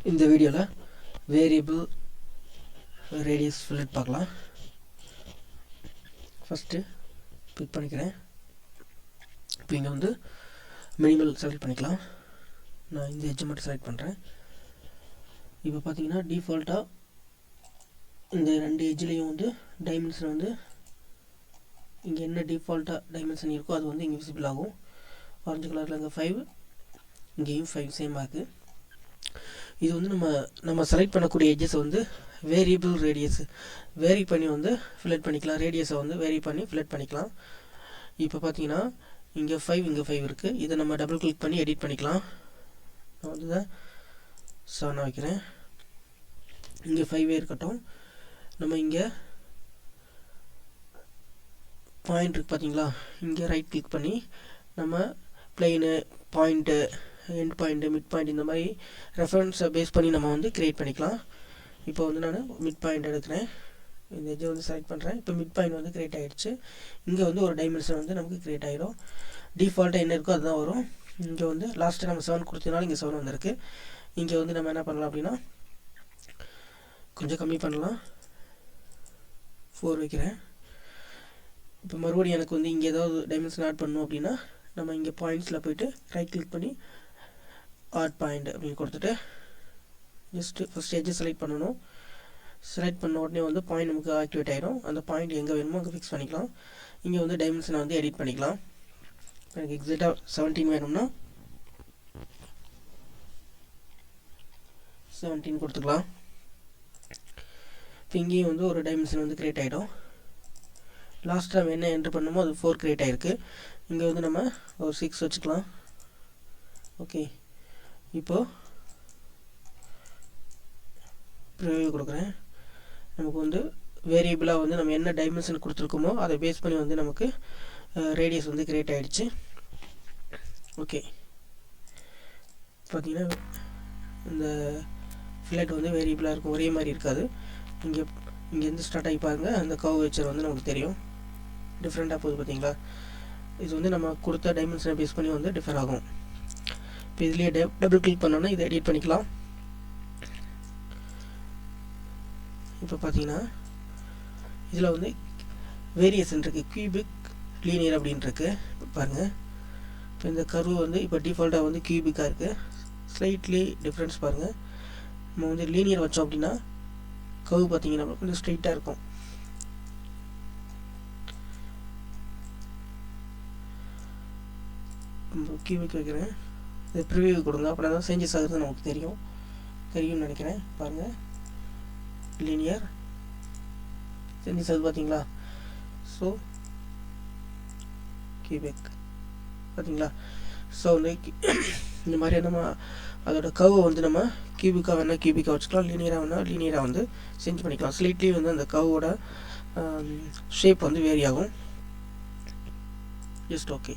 இந்த வீடியோவில் variable radius fillet பார்க்கலாம். ஃபஸ்ட்டு கிளிக் பண்ணிக்கிறேன். இப்போ இங்கே வந்து மினிமல் செலக்ட் பண்ணிக்கலாம். நான் இந்த எட்ஜை மட்டும் செலக்ட் பண்ணுறேன். இப்போ பார்த்தீங்கன்னா டிஃபால்ட்டாக இந்த ரெண்டு எட்ஜ்லேயும் வந்து டைமென்ஷன் வந்து இங்கே என்ன டிஃபால்ட்டாக டைமென்ஷன் இருக்கோ அது வந்து இங்கே விசிபிள் ஆகும். ஆரஞ்சு கலரில் இங்கே 5, இங்கேயும் 5 சேமாக இருக்குது. இது வந்து நம்ம செலக்ட் பண்ணக்கூடிய எட்ஜஸ் வந்து வேரியபிள் ரேடியஸ் வேரி பண்ணி வந்து ஃபில்லட் பண்ணிக்கலாம். ரேடியஸை வந்து வேரி பண்ணி ஃபில்லட் பண்ணிக்கலாம். இப்போ பார்த்தீங்கன்னா இங்கே 5 இங்கே 5 இருக்குது. இதை நம்ம டபுள் கிளிக் பண்ணி எடிட் பண்ணிக்கலாம். நான் வந்து இதை 7 வைக்கிறேன். இங்கே 5 இருக்கட்டும். நம்ம இங்கே பாயிண்ட் இருக்குது பார்த்தீங்களா, இங்கே ரைட் கிளிக் பண்ணி நம்ம plain point end point mid point இந்த மாதிரி ரெஃபரன்ஸை பேஸ் பண்ணி நம்ம வந்து க்ரியேட் பண்ணிக்கலாம். இப்போ வந்து நான் மிட் பாயிண்ட் எடுக்கிறேன். இந்த எட்ஜை வந்து செலக்ட் பண்ணுறேன். இப்போ மிட் பாயிண்ட் வந்து க்ரியேட் ஆகிடுச்சு. இங்கே வந்து ஒரு டைமென்ஷன் வந்து நமக்கு க்ரியேட் ஆகிடும். டிஃபால்ட்டாக என்ன இருக்கோ அதுதான் வரும். இங்கே வந்து லாஸ்ட்டு நம்ம 7 கொடுத்ததுனால இங்கே 7 வந்திருக்கு. இங்கே வந்து நம்ம என்ன பண்ணலாம் அப்படின்னா கொஞ்சம் கம்மி பண்ணலாம். 4 வைக்கிறேன். இப்போ மறுபடியும் எனக்கு வந்து இங்கே ஏதாவது டைமென்ஷன் ஆட் பண்ணணும் அப்படின்னா நம்ம இங்கே பாயிண்ட்ஸில் போய்ட்டு ரைட் கிளிக் பண்ணி ஆட் பாயிண்ட் அப்படின்னு கொடுத்துட்டு ஜஸ்ட்டு ஃபஸ்ட் எட்ஜை செலக்ட் பண்ணணும். செலக்ட் பண்ண உடனே வந்து பாயிண்ட் நமக்கு ஆக்டிவேட் ஆகிடும். அந்த பாயிண்ட் எங்கே வேணுமோ அங்கே ஃபிக்ஸ் பண்ணிக்கலாம். இங்கே வந்து டைமென்ஷனை வந்து எடிட் பண்ணிக்கலாம். எனக்கு எக்ஸாக்டாக 17 வேணும்னா 17 கொடுத்துக்கலாம். இப்போ இங்கேயும் வந்து ஒரு டைமென்ஷன் வந்து க்ரியேட் ஆகிடும். லாஸ்ட் டைம் என்ன என்ட்ரு பண்ணணுமோ அது 4 க்ரியேட் ஆகிருக்கு. இங்கே வந்து நம்ம ஒரு 6 வச்சுக்கலாம். ஓகே, இப்போது ப்ரிவ்யூ கொடுக்குறேன். நமக்கு வந்து வேரியபிளாக வந்து நம்ம என்ன டைமென்ஷன் கொடுத்துருக்கோமோ அதை பேஸ் பண்ணி வந்து நமக்கு ரேடியஸ் வந்து க்ரியேட் ஆகிடுச்சு. ஓகே, பார்த்தீங்கன்னா இந்த ஃபில்லட் வந்து வேரியபிளாக இருக்கும், ஒரே மாதிரி இருக்காது. இங்கேருந்து ஸ்டார்ட் ஆகி பாருங்க, அந்த கர்வ் வெச்சர் வந்து நமக்கு தெரியும் டிஃப்ரெண்ட்டாக போகுது பார்த்தீங்களா. இது வந்து நம்ம கொடுத்த டைமென்ஷனை பேஸ் பண்ணி வந்து டிஃபர் ஆகும். இப்போ இதுலேயே டபுள் கிளிக் பண்ணோன்னா இதை எடிட் பண்ணிக்கலாம். இப்போ பார்த்தீங்கன்னா இதில் வந்து வேரியேஷன் இருக்குது, கியூபிக் லீனியர் அப்படின்ட்டுருக்கு. பாருங்கள், இப்போ இந்த கர்வு வந்து இப்போ டிஃபால்ட்டாக வந்து கியூபிக்காக இருக்குது. ஸ்லைட்லி டிஃப்ரென்ஸ் பாருங்கள். நம்ம வந்து லீனியர் வச்சோம் அப்படின்னா கர்வு பார்த்தீங்கன்னா கொஞ்சம் ஸ்ட்ரைட்டாக இருக்கும். கியூபிக் வைக்கிறேன். இது ப்ரிவியூ கொடுங்க, அப்படின்னா தான் சேஞ்சஸ் ஆகுறது நமக்கு தெரியும்னு நினைக்கிறேன். பாருங்கள், லீனியர் சேஞ்சஸ் ஆகுது பார்த்தீங்களா. ஸோ கியூபிக் பார்த்தீங்களா. ஸோ வந்து இந்த மாதிரி நம்ம அதோட கர்வை வந்து நம்ம கியூபிக்காக வேணால் கியூபிக்காக வச்சுக்கலாம், லீனியராக வேணால் லீனியராக வந்து சேஞ்ச் பண்ணிக்கலாம். ஸ்லைட்லி வந்து அந்த கர்வோட ஷேப் வந்து வேரி ஆகும். Just okay.